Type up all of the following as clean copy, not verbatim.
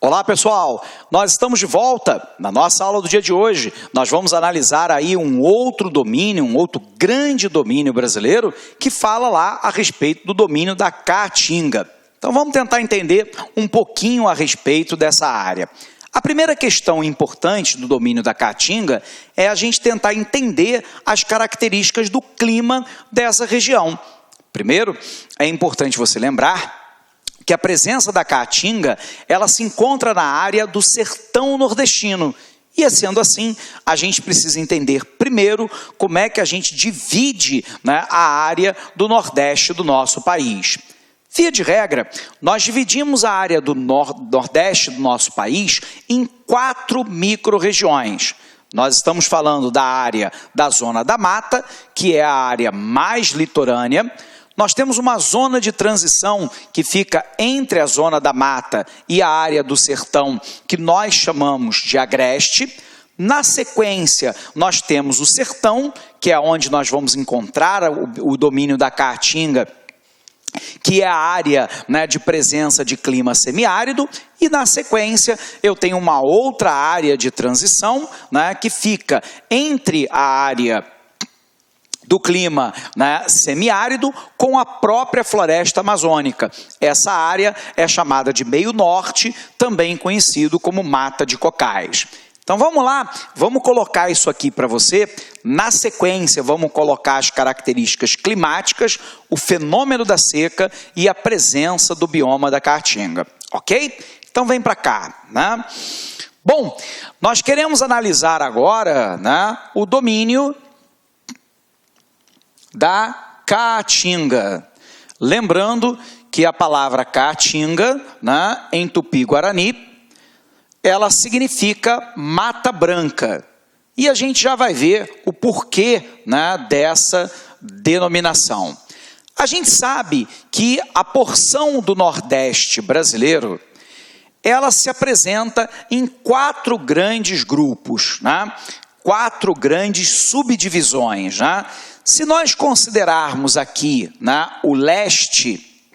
Olá pessoal, nós estamos de volta na nossa aula do dia de hoje. Nós vamos analisar aí um outro domínio, um outro grande domínio brasileiro que fala lá a respeito do domínio da Caatinga. Então vamos tentar entender um pouquinho a respeito dessa área. A primeira questão importante do domínio da Caatinga é a gente tentar entender as características do clima dessa região. Primeiro, é importante você lembrar que a presença da Caatinga, ela se encontra na área do sertão nordestino. E sendo assim, a gente precisa entender primeiro como é que a gente divide, a área do nordeste do nosso país. Via de regra, nós dividimos a área do nordeste do nosso país em 4 micro-regiões. Nós estamos falando da área da Zona da Mata, que é a área mais litorânea. Nós temos uma zona de transição que fica entre a Zona da Mata e a área do sertão, que nós chamamos de agreste. Na sequência, nós temos o sertão, que é onde nós vamos encontrar o domínio da Caatinga, que é a área de presença de clima semiárido, e na sequência eu tenho uma outra área de transição, que fica entre a área do clima semiárido com a própria floresta amazônica. Essa área é chamada de meio norte, também conhecido como mata de cocais. Então vamos lá, vamos colocar isso aqui para você. Na sequência, vamos colocar as características climáticas, o fenômeno da seca e a presença do bioma da Caatinga, ok? Então vem para cá, Bom, nós queremos analisar agora, o domínio da Caatinga. Lembrando que a palavra Caatinga, em Tupi-Guarani, ela significa mata branca. E a gente já vai ver o porquê dessa denominação. A gente sabe que a porção do Nordeste brasileiro, ela se apresenta em 4 grandes grupos, 4 grandes subdivisões, Se nós considerarmos aqui o leste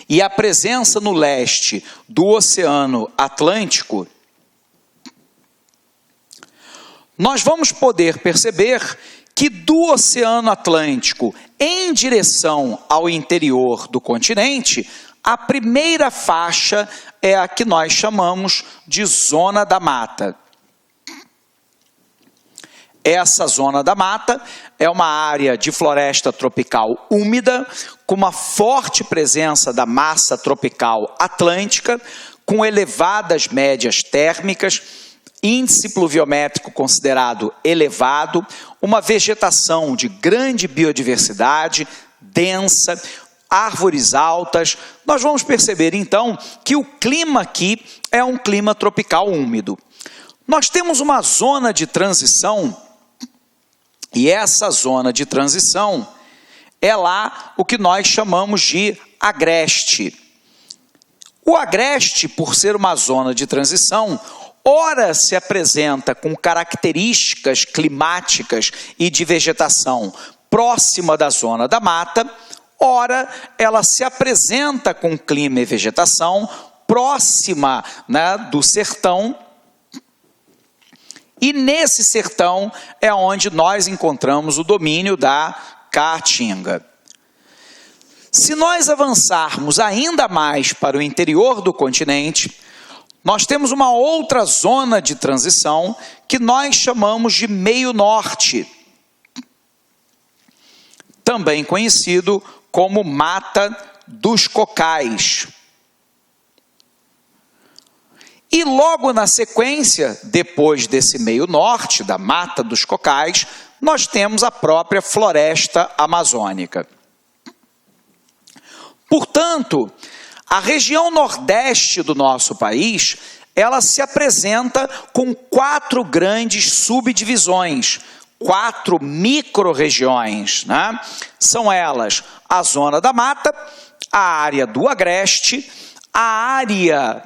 e a presença no leste do Oceano Atlântico, nós vamos poder perceber que do Oceano Atlântico em direção ao interior do continente, a primeira faixa é a que nós chamamos de Zona da Mata. Essa Zona da Mata é uma área de floresta tropical úmida, com uma forte presença da massa tropical atlântica, com elevadas médias térmicas, índice pluviométrico considerado elevado, uma vegetação de grande biodiversidade, densa, árvores altas. Nós vamos perceber então que o clima aqui é um clima tropical úmido. Nós temos uma zona de transição. E essa zona de transição é lá o que nós chamamos de agreste. O agreste, por ser uma zona de transição, ora se apresenta com características climáticas e de vegetação próxima da Zona da Mata, ora ela se apresenta com clima e vegetação próxima do sertão. E nesse sertão é onde nós encontramos o domínio da Caatinga. Se nós avançarmos ainda mais para o interior do continente, nós temos uma outra zona de transição que nós chamamos de meio norte, também conhecido como mata dos cocais. E logo na sequência, depois desse meio norte, da mata dos cocais, nós temos a própria floresta amazônica. Portanto, a região nordeste do nosso país, ela se apresenta com 4 grandes subdivisões, 4 micro-regiões, São elas a Zona da Mata, a área do agreste, a área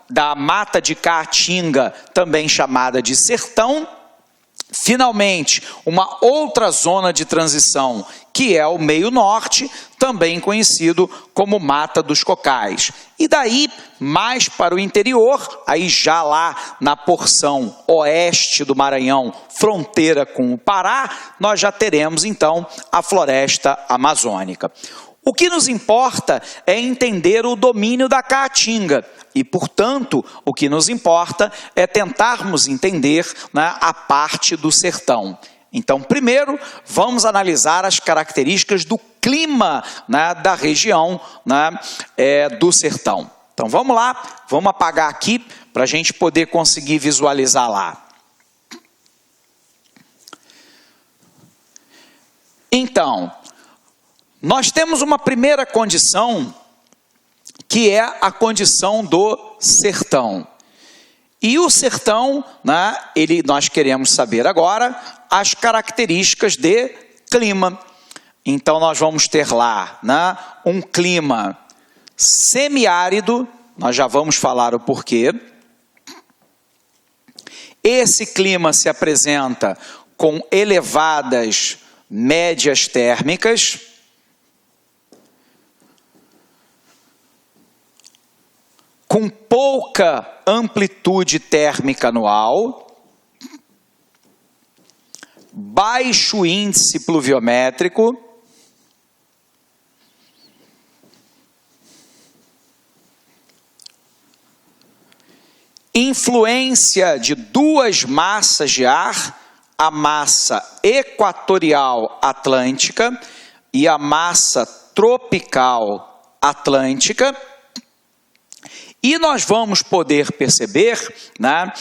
da mata de Caatinga, também chamada de sertão. Finalmente, uma outra zona de transição, que é o meio norte, também conhecido como Mata dos Cocais. E daí, mais para o interior, aí já lá na porção oeste do Maranhão, fronteira com o Pará, nós já teremos então a floresta amazônica. O que nos importa é entender o domínio da Caatinga e, portanto, o que nos importa é tentarmos entender, né, a parte do sertão. Então, primeiro, vamos analisar as características do clima, né, da região, né, do sertão. Então, vamos lá, vamos apagar aqui para a gente poder conseguir visualizar lá. Então, nós temos uma primeira condição, que é a condição do sertão. E o sertão, né, nós queremos saber agora as características de clima. Então, nós vamos ter lá, né, um clima semiárido, nós já vamos falar o porquê. Esse clima se apresenta com elevadas médias térmicas, com pouca amplitude térmica anual, baixo índice pluviométrico, influência de duas massas de ar, a massa equatorial atlântica e a massa tropical atlântica. E nós vamos poder perceber, né,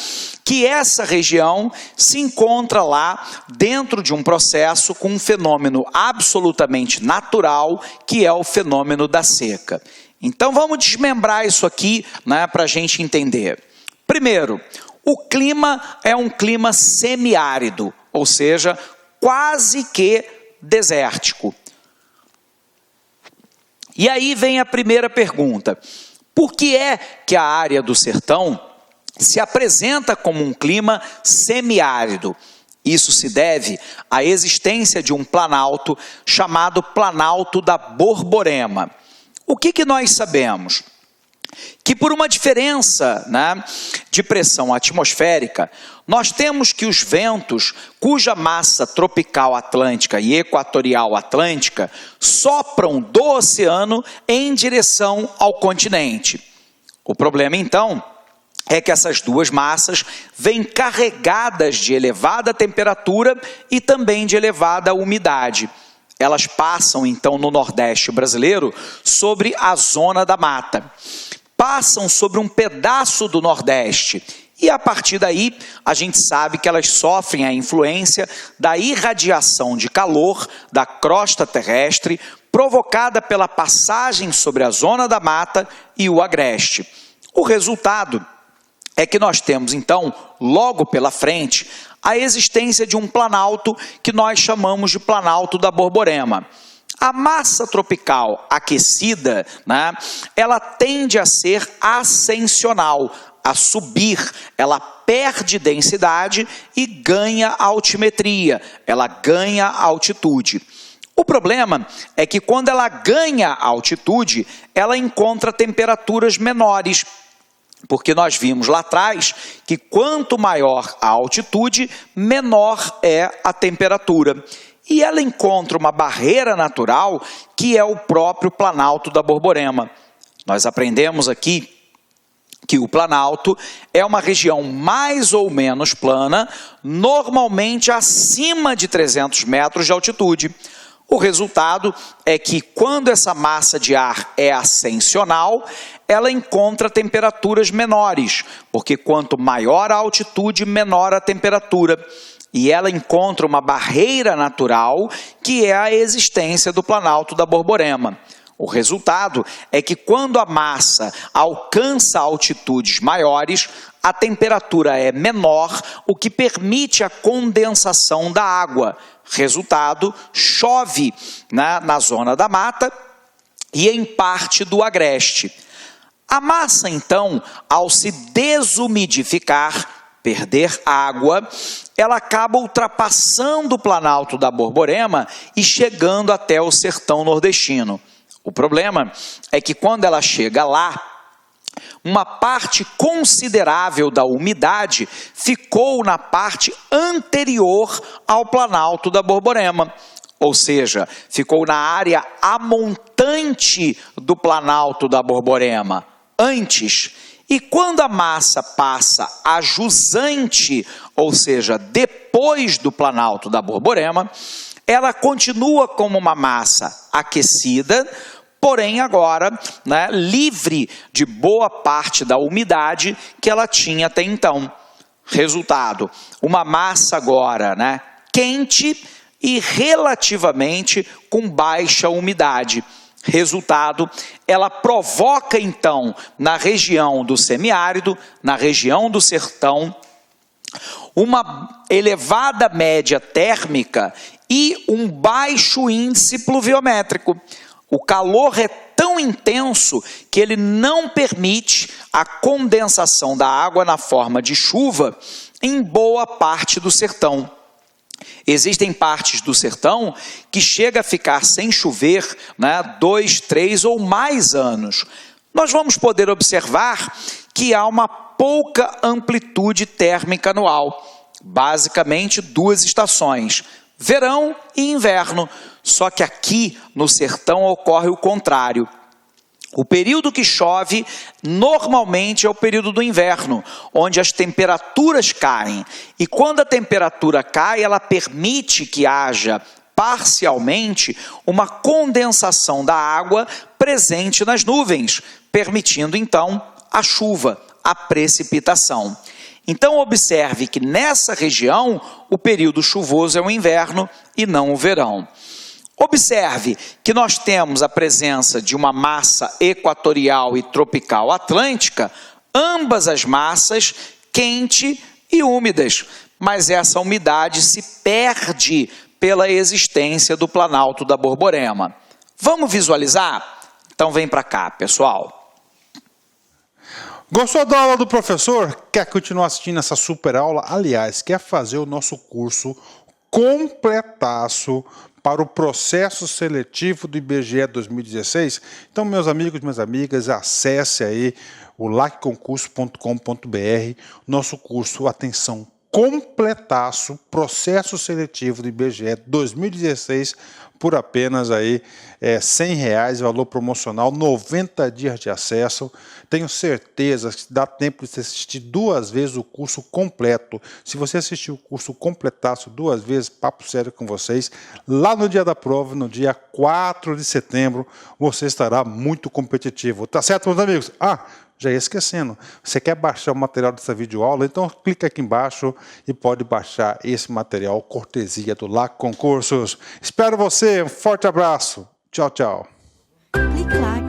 que essa região se encontra lá dentro de um processo com um fenômeno absolutamente natural, que é o fenômeno da seca. Então vamos desmembrar isso aqui, né, para a gente entender. Primeiro, o clima é um clima semiárido, ou seja, quase que desértico. E aí vem a primeira pergunta. Por que é que a área do sertão se apresenta como um clima semiárido? Isso se deve à existência de um planalto chamado Planalto da Borborema. O que nós sabemos? Que por uma diferença, né, de pressão atmosférica, nós temos que os ventos, cuja massa tropical atlântica e equatorial atlântica, sopram do oceano em direção ao continente. O problema, então, é que essas duas massas vêm carregadas de elevada temperatura e também de elevada umidade. Elas passam, então, no Nordeste brasileiro, sobre a zona da mata. Passam sobre um pedaço do Nordeste e, a partir daí, a gente sabe que elas sofrem a influência da irradiação de calor da crosta terrestre provocada pela passagem sobre a zona da mata e o agreste. O resultado é que nós temos, então, logo pela frente, a existência de um planalto que nós chamamos de Planalto da Borborema. A massa tropical aquecida, né, ela tende a ser ascensional, a subir, ela perde densidade e ganha altimetria, ela ganha altitude. O problema é que quando ela ganha altitude, ela encontra temperaturas menores, porque nós vimos lá atrás que quanto maior a altitude, menor é a temperatura. E ela encontra uma barreira natural que é o próprio Planalto da Borborema. Nós aprendemos aqui que o Planalto é uma região mais ou menos plana, normalmente acima de 300 metros de altitude. O resultado é que quando essa massa de ar é ascensional, ela encontra temperaturas menores, porque quanto maior a altitude, menor a temperatura. E ela encontra uma barreira natural, que é a existência do Planalto da Borborema. O resultado é que quando a massa alcança altitudes maiores, a temperatura é menor, o que permite a condensação da água. Resultado, chove na zona da mata e em parte do agreste. A massa, então, ao se desumidificar, perder água, ela acaba ultrapassando o Planalto da Borborema e chegando até o sertão nordestino. O problema é que quando ela chega lá, uma parte considerável da umidade ficou na parte anterior ao Planalto da Borborema, ou seja, ficou na área amontante do Planalto da Borborema, antes. E quando a massa passa a jusante, ou seja, depois do Planalto da Borborema, ela continua como uma massa aquecida, porém agora, né, livre de boa parte da umidade que ela tinha até então. Resultado, uma massa agora, né, quente e relativamente com baixa umidade. Resultado, ela provoca então na região do semiárido, na região do sertão, uma elevada média térmica e um baixo índice pluviométrico. O calor é tão intenso que ele não permite a condensação da água na forma de chuva em boa parte do sertão. Existem partes do sertão que chega a ficar sem chover, né, 2, 3 ou mais anos. Nós vamos poder observar que há uma pouca amplitude térmica anual. Basicamente 2 estações, verão e inverno. Só que aqui no sertão ocorre o contrário. O período que chove normalmente é o período do inverno, onde as temperaturas caem. E quando a temperatura cai, ela permite que haja parcialmente uma condensação da água presente nas nuvens, permitindo então a chuva, a precipitação. Então observe que nessa região o período chuvoso é o inverno e não o verão. Observe que nós temos a presença de uma massa equatorial e tropical atlântica, ambas as massas quente e úmidas, mas essa umidade se perde pela existência do Planalto da Borborema. Vamos visualizar? Então vem para cá, pessoal. Gostou da aula do professor? Quer continuar assistindo essa super aula? Aliás, quer fazer o nosso curso completaço para o processo seletivo do IBGE 2016? Então, meus amigos, minhas amigas, acesse aí o lacconcurso.com.br, nosso curso, atenção, completaço, processo seletivo do IBGE 2016, por apenas aí R$100, valor promocional, 90 dias de acesso. Tenho certeza que dá tempo de você assistir 2 vezes o curso completo. Se você assistir o curso completaço 2 vezes, papo sério com vocês, lá no dia da prova, no dia 4 de setembro, você estará muito competitivo. Tá certo, meus amigos? Já ia esquecendo, você quer baixar o material dessa videoaula? Então clica aqui embaixo e pode baixar esse material cortesia do LAC Concursos. Espero você, um forte abraço. Tchau, tchau. Clique lá.